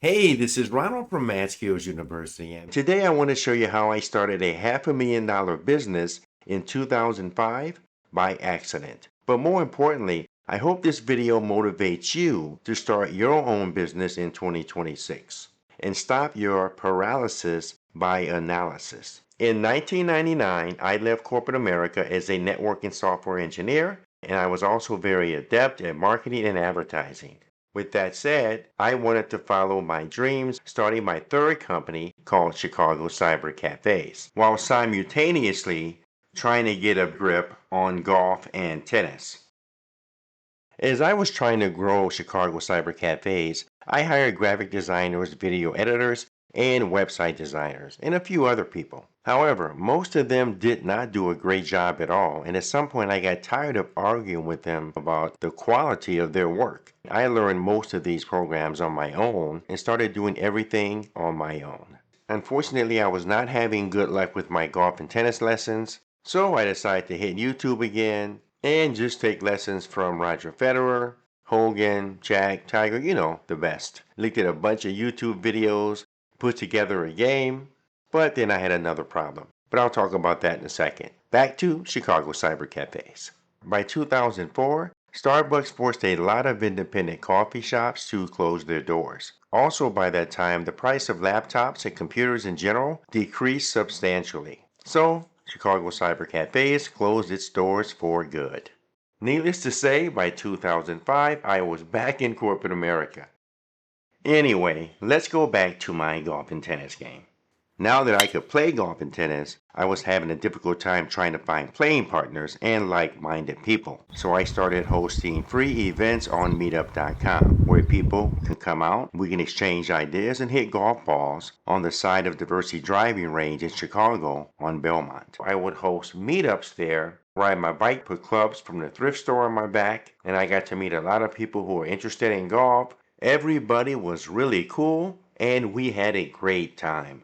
Hey, this is Ronald from MathSkills University, and today I want to show you how I started a $500,000 business in 2005 by accident. But more importantly, I hope this video motivates you to start your own business in 2026 and stop your paralysis by analysis. In 1999, I left corporate America as a networking software engineer, and I was also very adept at marketing and advertising. With that said, I wanted to follow my dreams, starting my third company called Chicago Cyber Cafes, while simultaneously trying to get a grip on golf and tennis. As I was trying to grow Chicago Cyber Cafes, I hired graphic designers, video editors, and website designers, and a few other people. However, most of them did not do a great job at all, and at some point I got tired of arguing with them about the quality of their work. I learned most of these programs on my own and started doing everything on my own. Unfortunately, I was not having good luck with my golf and tennis lessons, so I decided to hit YouTube again and just take lessons from Roger Federer, Hogan, Jack, Tiger, the best. Looked at a bunch of YouTube videos, put together a game, but then I had another problem. But I'll talk about that in a second. Back to Chicago Cyber Cafes. By 2004, Starbucks forced a lot of independent coffee shops to close their doors. Also, by that time, the price of laptops and computers in general decreased substantially. So, Chicago Cyber Cafes closed its doors for good. Needless to say, by 2005, I was back in corporate America. Anyway, let's go back to my golf and tennis game. Now that I could play golf and tennis, I was having a difficult time trying to find playing partners and like-minded people. So I started hosting free events on meetup.com where people can come out, we can exchange ideas and hit golf balls on the side of Diversity Driving Range in Chicago on Belmont. I would host meetups there, ride my bike, put clubs from the thrift store on my back, and I got to meet a lot of people who were interested in golf. Everybody was really cool and we had a great time.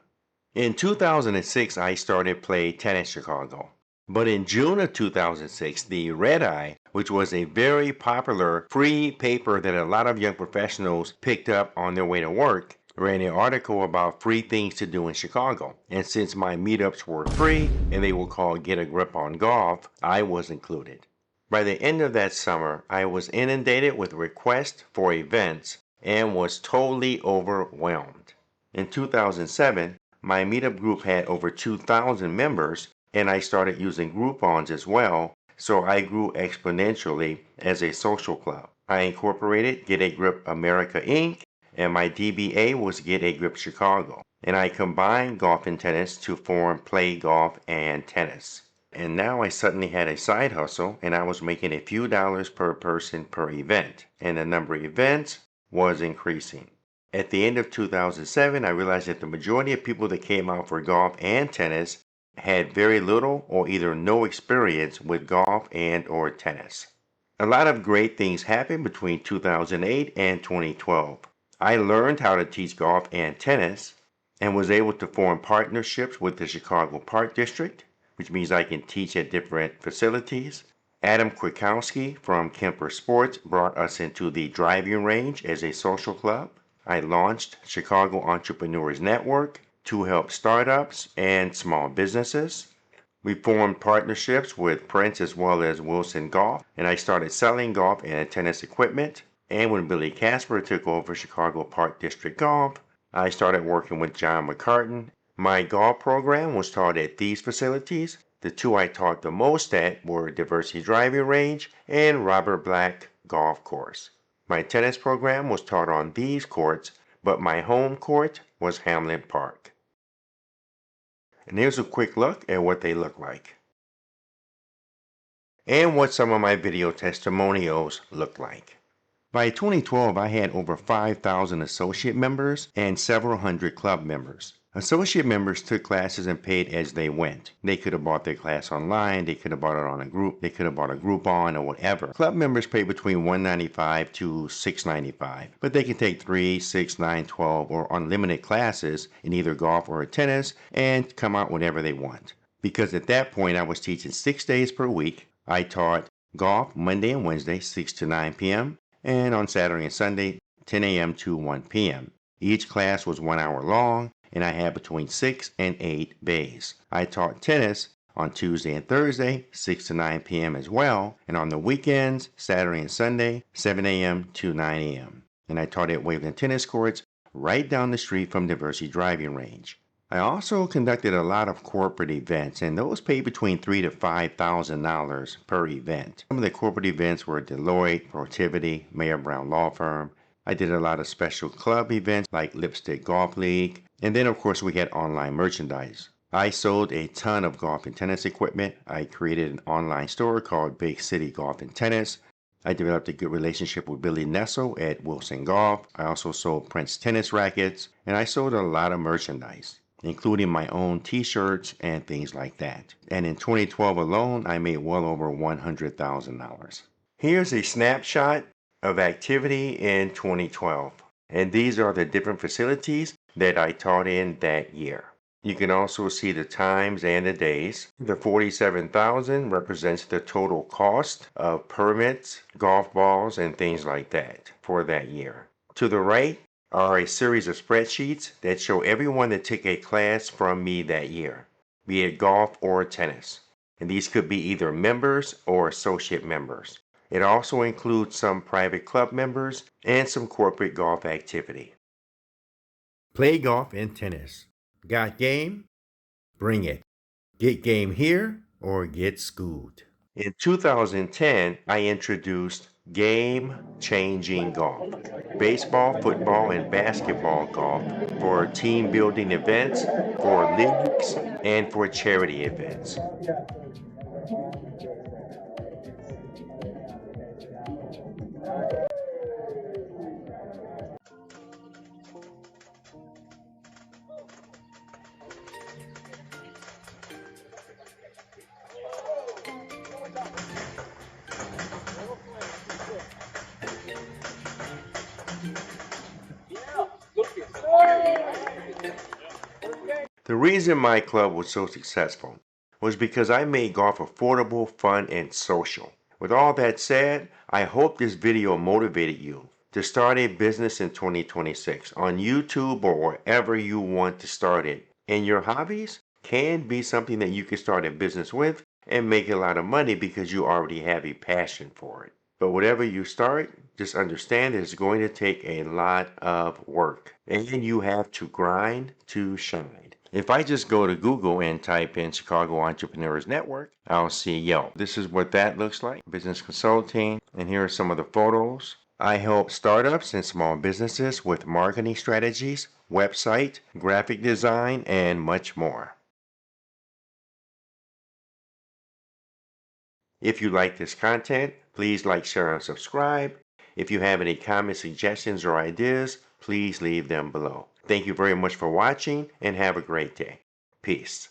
In 2006, I started Play Tennis Chicago. But in June of 2006, the Red Eye, which was a very popular free paper that a lot of young professionals picked up on their way to work, ran an article about free things to do in Chicago. And since my meetups were free and they were called Get a Grip on Golf, I was included. By the end of that summer, I was inundated with requests for events and was totally overwhelmed. In 2007, my meetup group had over 2,000 members, and I started using Groupons as well, so I grew exponentially as a social club. I incorporated Get a Grip America Inc., and my DBA was Get a Grip Chicago, and I combined golf and tennis to form Play Golf and Tennis. And now I suddenly had a side hustle, and I was making a few dollars per person per event, and the number of events was increasing. At the end of 2007, I realized that the majority of people that came out for golf and tennis had very little or either no experience with golf and or tennis. A lot of great things happened between 2008 and 2012. I learned how to teach golf and tennis and was able to form partnerships with the Chicago Park District, which means I can teach at different facilities. Adam Kwiatkowski from Kemper Sports brought us into the driving range as a social club. I launched Chicago Entrepreneurs Network to help startups and small businesses. We formed partnerships with Prince as well as Wilson Golf, and I started selling golf and tennis equipment. And when Billy Casper took over Chicago Park District Golf, I started working with John McCartan. My golf program was taught at these facilities. The two I taught the most at were Diversity Driving Range and Robert Black Golf Course. My tennis program was taught on these courts, but my home court was Hamlin Park. And here's a quick look at what they look like. And what some of my video testimonials look like. By 2012, I had over 5,000 associate members and several hundred club members. Associate members took classes and paid as they went. They could have bought their class online, they could have bought it on a group, they could have bought a Groupon or whatever. Club members pay between $195 to $695, but they can take 3, 6, 9, 12, or unlimited classes in either golf or tennis and come out whenever they want. Because at that point I was teaching 6 days per week. I taught golf Monday and Wednesday, 6 to 9 p.m., and on Saturday and Sunday, 10 a.m. to 1 p.m. Each class was 1 hour long, and I had between 6 and 8 bays. I taught tennis on Tuesday and Thursday, 6 to 9 p.m. as well, and on the weekends, Saturday and Sunday, 7 a.m. to 9 a.m. And I taught at Waveland Tennis Courts right down the street from Diversity Driving Range. I also conducted a lot of corporate events, and those paid between $3,000 to $5,000 per event. Some of the corporate events were Deloitte, Protiviti, Mayer Brown Law Firm. I did a lot of special club events like Lipstick Golf League, and then of course we had online merchandise. I sold a ton of golf and tennis equipment. I created an online store called Big City Golf and Tennis. I developed a good relationship with Billy Nessel at Wilson Golf. I also sold Prince tennis rackets, and I sold a lot of merchandise, including my own t-shirts and things like that. And in 2012 alone, I made well over $100,000. Here's a snapshot of activity in 2012. And these are the different facilities that I taught in that year. You can also see the times and the days. The $47,000 represents the total cost of permits, golf balls, and things like that for that year. To the right are a series of spreadsheets that show everyone that took a class from me that year, be it golf or tennis. And these could be either members or associate members. It also includes some private club members and some corporate golf activity. Play golf and tennis. Got game? Bring it. Get game here or get schooled. In 2010, I introduced game-changing golf. Baseball, football, and basketball golf for team building events, for leagues, and for charity events. The reason my club was so successful was because I made golf affordable, fun, and social. With all that said, I hope this video motivated you to start a business in 2026 on YouTube or wherever you want to start it. And your hobbies can be something that you can start a business with and make a lot of money because you already have a passion for it. But whatever you start, just understand that it's going to take a lot of work and you have to grind to shine. If I just go to Google and type in Chicago Entrepreneurs Network, I'll see Yelp. This is what that looks like, business consulting, and here are some of the photos. I help startups and small businesses with marketing strategies, website, graphic design, and much more. If you like this content, please like, share, and subscribe. If you have any comments, suggestions, or ideas, please leave them below. Thank you very much for watching and have a great day. Peace.